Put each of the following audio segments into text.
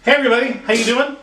Hey everybody, how you doing?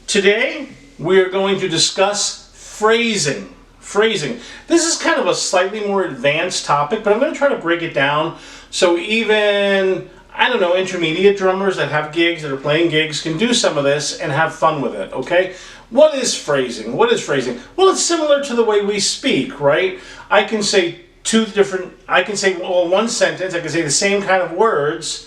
Today we are going to discuss phrasing. Phrasing. This is kind of a slightly more advanced topic, but I'm going to try to break it down so even, I don't know, intermediate drummers that have gigs, that are playing gigs, can do some of this and have fun with it, okay? What is phrasing? What is phrasing? Well, it's similar to the way we speak, right? I can say one sentence, I can say the same kind of words,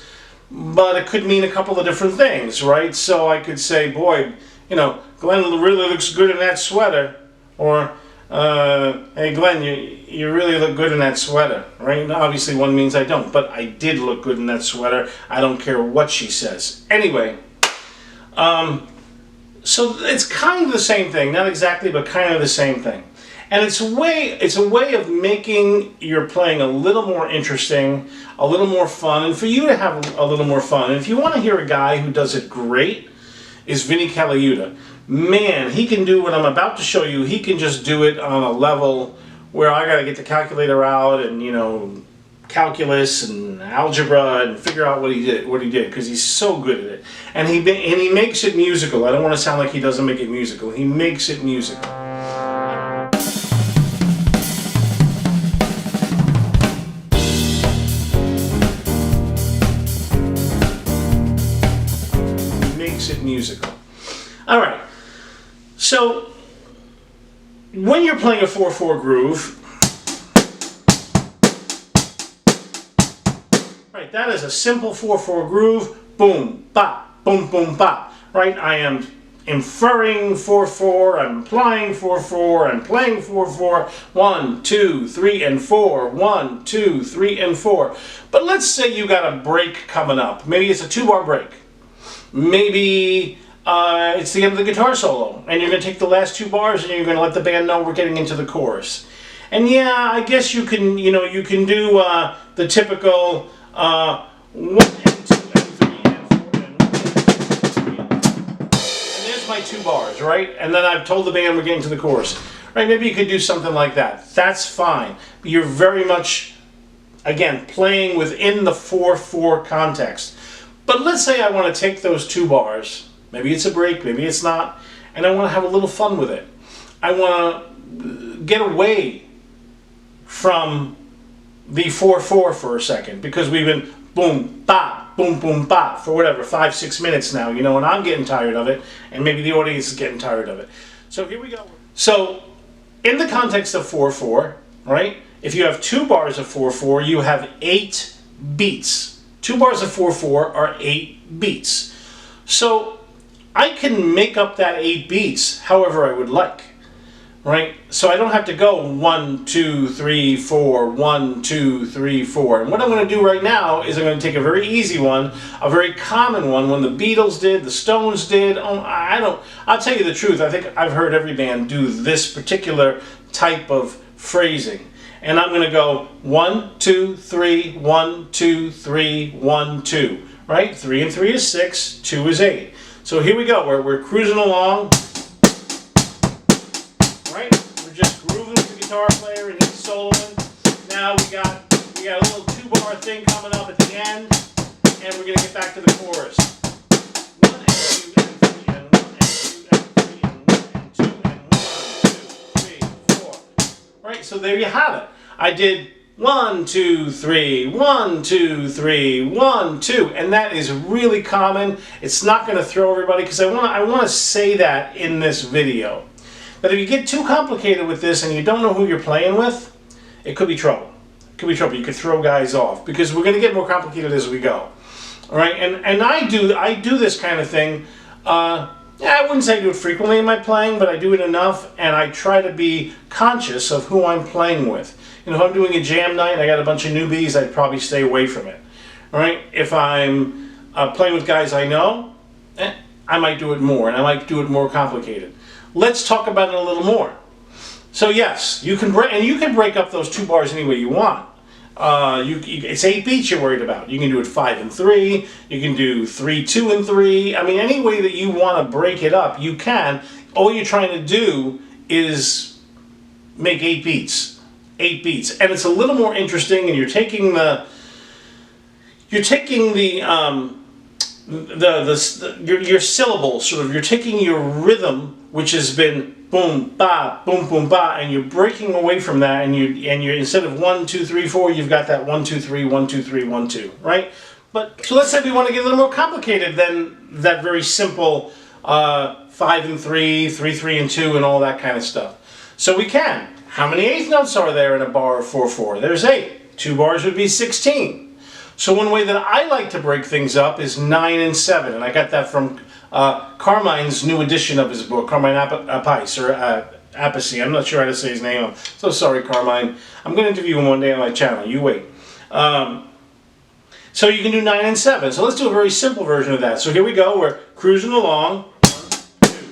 but it could mean a couple of different things, right? So I could say, boy, you know, Glenn really looks good in that sweater. Or, hey Glenn, you really look good in that sweater, right? Obviously one means I don't, but I did look good in that sweater. I don't care what she says. Anyway, so it's kind of the same thing. Not exactly, but kind of the same thing. And it's a way of making your playing a little more interesting, a little more fun, and for you to have a little more fun. And if you want to hear a guy who does it great, is Vinny Caliuta. Man, he can do what I'm about to show you. He can just do it on a level where I got to get the calculator out and, you know, calculus and algebra and figure out what he did because he's so good at it. And he makes it musical. I don't want to sound like he doesn't make it musical. He makes it musical. Musical. All right. So when you're playing a 4/4 groove, right? That is a simple 4/4 groove. Boom, bop, boom, boom, bop. Right? I am inferring 4/4. I'm implying 4/4. I'm playing 4/4. 1, 2, 3, and 4. 1, 2, 3, and 4. But let's say you got a break coming up. Maybe it's a 2-bar break. Maybe it's the end of the guitar solo, and you're going to take the last 2 bars and you're going to let the band know we're getting into the chorus. And yeah, I guess you can, you can do the typical 1 and 2 and 3 and 4 and 1 and 2 and 3. And there's my 2 bars, right? And then I've told the band we're getting to the chorus. Right? Maybe you could do something like that. That's fine. But you're very much, again, playing within the 4/4 context. But let's say I want to take those 2 bars, maybe it's a break, maybe it's not, and I want to have a little fun with it. I want to get away from the 4/4 for a second, because we've been boom, bop, boom, boom, bop for whatever, 5-6 minutes now, you know, and I'm getting tired of it, and maybe the audience is getting tired of it. So here we go. So in the context of 4/4, right, if you have 2 bars of 4/4, you have 8 beats. 2 bars of 4/4 are 8 beats. So I can make up that 8 beats however I would like, right? So I don't have to go 1, 2, 3, 4, 1, 2, 3, 4. And what I'm going to do right now is I'm going to take a very easy one, a very common one the Beatles did, the Stones did. I'll tell you the truth, I think I've heard every band do this particular type of phrasing. And I'm going to go 1, 2, 3, 1, 2, 3, 1, 2. Right? 3 and 3 is 6, 2 is 8. So here we go. We're cruising along. Right? We're just grooving with the guitar player and he's soloing. Now we got a little 2-bar thing coming up at the end, and we're going to get back to the chorus. 1 and 2 and 3 and 1 and 2 and 3 and 1 and 2 and 1, 2, 3, 4. Right? So there you have it. I did 1, 2, 3, 1, 2, 3, 1, 2, and that is really common. It's not going to throw everybody, because I want to say that in this video. But if you get too complicated with this and you don't know who you're playing with, it could be trouble. It could be trouble. You could throw guys off, because we're going to get more complicated as we go. All right, and I do this kind of thing. Yeah, I wouldn't say I do it frequently in my playing, but I do it enough, and I try to be conscious of who I'm playing with. You know, if I'm doing a jam night and I got a bunch of newbies, I'd probably stay away from it. All right? If I'm playing with guys I know, I might do it more, and I might do it more complicated. Let's talk about it a little more. So yes, you can break up those 2 bars any way you want. It's 8 beats you're worried about. You can do it 5 and 3. You can do 3, 2, and 3. I mean, any way that you want to break it up, you can. All you're trying to do is make 8 beats. 8 beats, and it's a little more interesting, and you're taking the your syllables, sort of, you're taking your rhythm, which has been boom boom ba, and you're breaking away from that, and you're instead of 1 2 3 4, you've got that 1 2 3 1 2 3 1 2, right? But so let's say we want to get a little more complicated than that very simple 5 and 3, 3 3 and 2, and all that kind of stuff. So we can. How many eighth notes are there in a bar of 4/4? There's 8. 2 bars would be 16. So one way that I like to break things up is 9 and 7, and I got that from Carmine's new edition of his book, Carmine Appice, or Appice. I'm not sure how to say his name. I'm so sorry, Carmine. I'm going to interview him one day on my channel. You wait. So you can do 9 and 7. So let's do a very simple version of that. So here we go. We're cruising along. 1 2.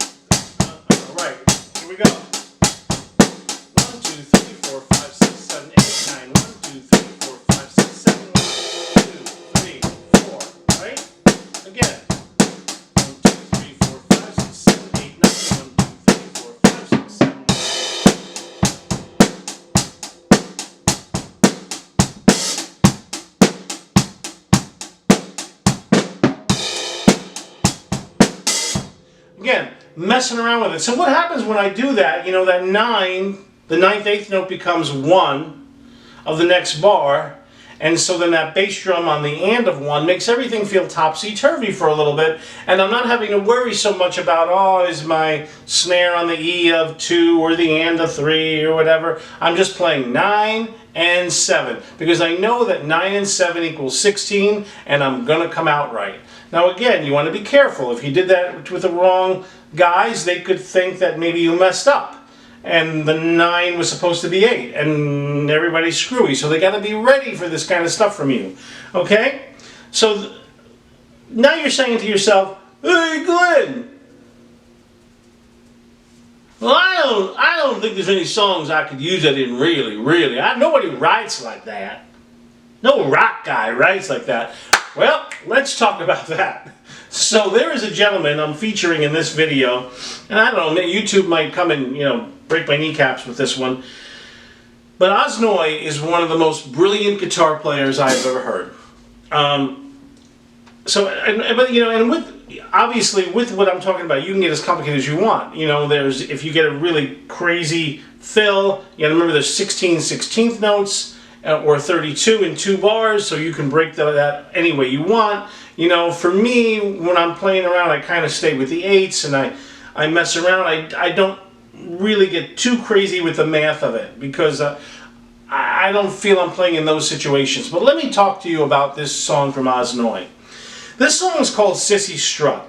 All right. Here we go. 1 2 3 4 5 6 7 8 9. 1 2 3 4 5 6 7 1 2 3 4. Right? Again. 1 2 3 4 5 6 7 8 9. 1 2 3 4 5 6 7 1. Again, messing around with it. So what happens when I do that? You know, that 9, the 9th eighth note becomes 1 of the next bar, and so then that bass drum on the and of 1 makes everything feel topsy-turvy for a little bit, and I'm not having to worry so much about, oh, is my snare on the E of 2 or the and of 3 or whatever. I'm just playing 9 and 7, because I know that 9 and 7 equals 16, and I'm going to come out right. Now again, you want to be careful. If you did that with the wrong guys, they could think that maybe you messed up and the 9 was supposed to be 8 and everybody's screwy. So they got to be ready for this kind of stuff from you. Okay? So now you're saying to yourself, hey Glenn, well, I don't think there's any songs I could use that in really. Nobody writes like that. No rock guy writes like that. Well, let's talk about that. So there is a gentleman I'm featuring in this video, and I don't know, YouTube might come and, you know, break my kneecaps with this one. But Osnoy is one of the most brilliant guitar players I've ever heard. But you know, and with obviously with what I'm talking about, you can get as complicated as you want. You know, if you get a really crazy fill, you gotta remember there's 16 16th notes. Or 32 in 2 bars, so you can break that any way you want. You know, for me, when I'm playing around, I kind of stay with the 8s, and I mess around. I don't really get too crazy with the math of it, because I don't feel I'm playing in those situations. But let me talk to you about this song from Osnoy. This song is called Cissy, Strut.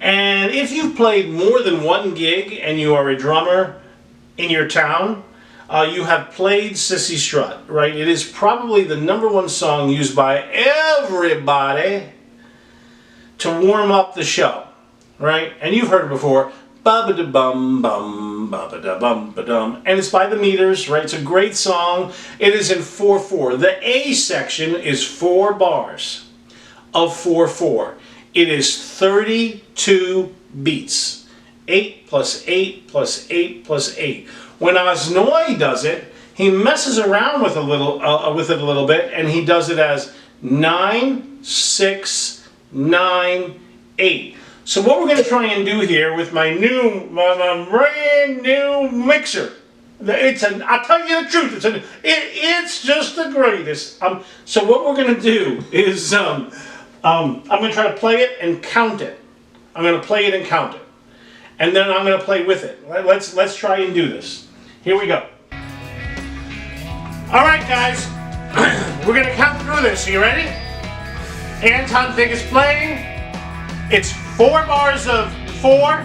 And if you've played more than 1 gig and you are a drummer in your town, you have played Cissy, Strut, right? It is probably the #1 song used by everybody to warm up the show, right? And you've heard it before. Ba-ba-da-bum, bum, ba-ba-da-bum, ba-dum. And it's by the Meters, right? It's a great song. It is in 4/4. The A section is 4 bars of 4/4. It is 32 beats. 8 plus 8 plus 8 plus 8. When Osnoy does it, he messes around with it a little bit, and he does it as 9 6 9 8. So what we're going to try and do here with my brand new mixer, I'll tell you the truth, it's just the greatest. So what we're going to do is I'm going to try to play it and count it. I'm going to play it and count it, and then I'm going to play with it. Let's try and do this. Here we go. All right, guys, we're going to count through this. Are you ready? Anton Fig is playing. It's 4 bars of 4.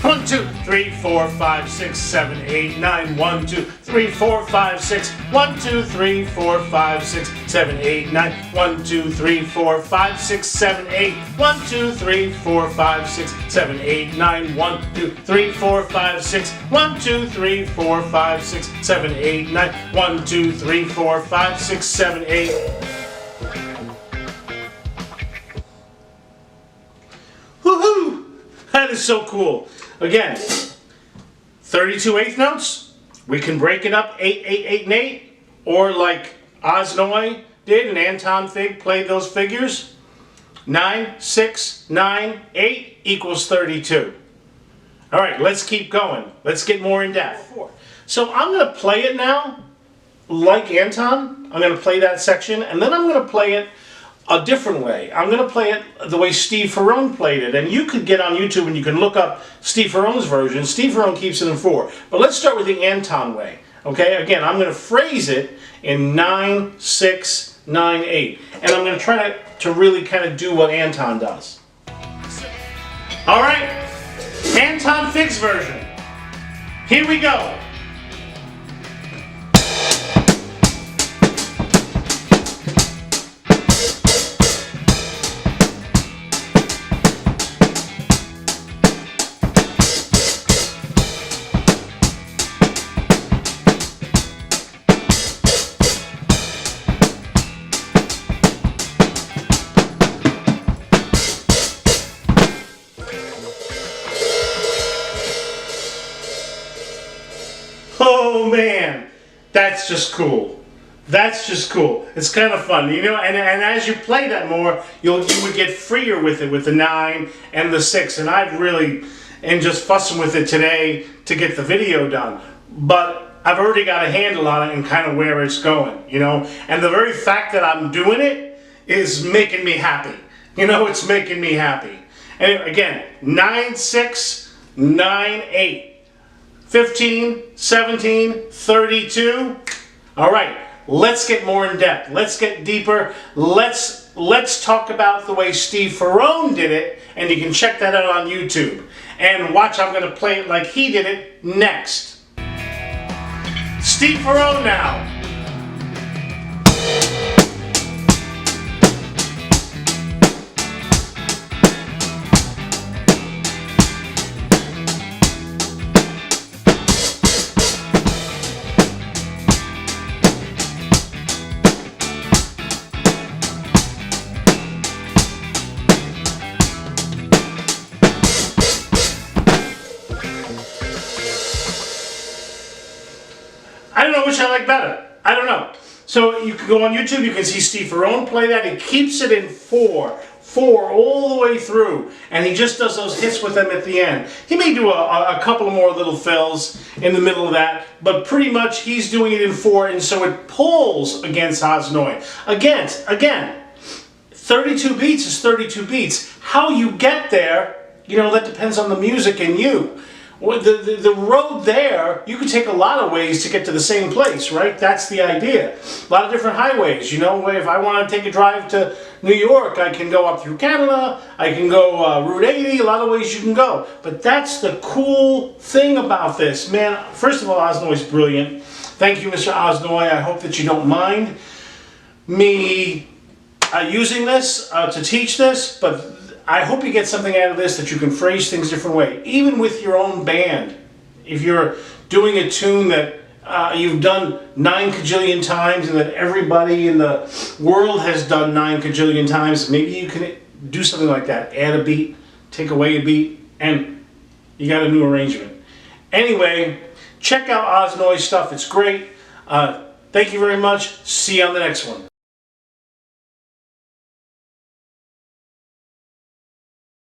1 2 3 4 5 6 7 8 9. 1 2 3 4 5 6. 1 2 3 4 5 6 7 8 9. 1 2 3 4 5 6 7 8. 1 2 3 4 5 6 7 8 9. 1 2 3 4 5 6. 1 2 3 4 5 6 7 8 9. 1 2 3 4 5 6 7 8. Woohoo! That is so cool. Again, 32 eighth notes. We can break it up 8 8 8 and 8, or like Osnoy did and Anton Fig played those figures. 9, 6, 9, 8 equals 32. All right, let's keep going. Let's get more in depth. So I'm going to play it now like Anton. I'm going to play that section, and then I'm going to play it a different way. I'm going to play it the way Steve Ferrone played it. And you could get on YouTube and you can look up Steve Ferrone's version. Steve Ferrone keeps it in 4. But let's start with the Anton way. Okay, again, I'm going to phrase it in 9, 6, 9, 8. And I'm going to try to really kind of do what Anton does. All right, Anton Fix version. Here we go. Oh man, that's just cool. That's just cool. It's kind of fun, you know. And as you play that more, you would get freer with it, with the 9 and the 6. And I've really just fussing with it today to get the video done. But I've already got a handle on it and kind of where it's going, you know. And the very fact that I'm doing it is making me happy. You know, it's making me happy. And again, 9, 6, 9, 8. 15, 17, 32. All right, let's get more in depth. Let's get deeper. Let's talk about the way Steve Ferrone did it, and you can check that out on YouTube. And watch, I'm going to play it like he did it next. Steve Ferrone now. I don't know which I like better. I don't know. So you can go on YouTube, you can see Steve Ferrone play that. He keeps it in 4 all the way through. And he just does those hits with them at the end. He may do a couple more little fills in the middle of that, but pretty much he's doing it in 4, and so it pulls against Osnoy. Again, 32 beats is 32 beats. How you get there, you know, that depends on the music and you. The road there, you could take a lot of ways to get to the same place, right? That's the idea. A lot of different highways, you know. If I want to take a drive to New York, I can go up through Canada, I can go Route 80, a lot of ways you can go. But that's the cool thing about this. Man, first of all, Osnoy's brilliant. Thank you, Mr. Osnoy. I hope that you don't mind me using this to teach this, but I hope you get something out of this, that you can phrase things a different way. Even with your own band. If you're doing a tune that you've done 9 kajillion times and that everybody in the world has done 9 kajillion times, maybe you can do something like that. Add a beat, take away a beat, and you got a new arrangement. Anyway, check out Osnoy's stuff. It's great. Thank you very much. See you on the next one.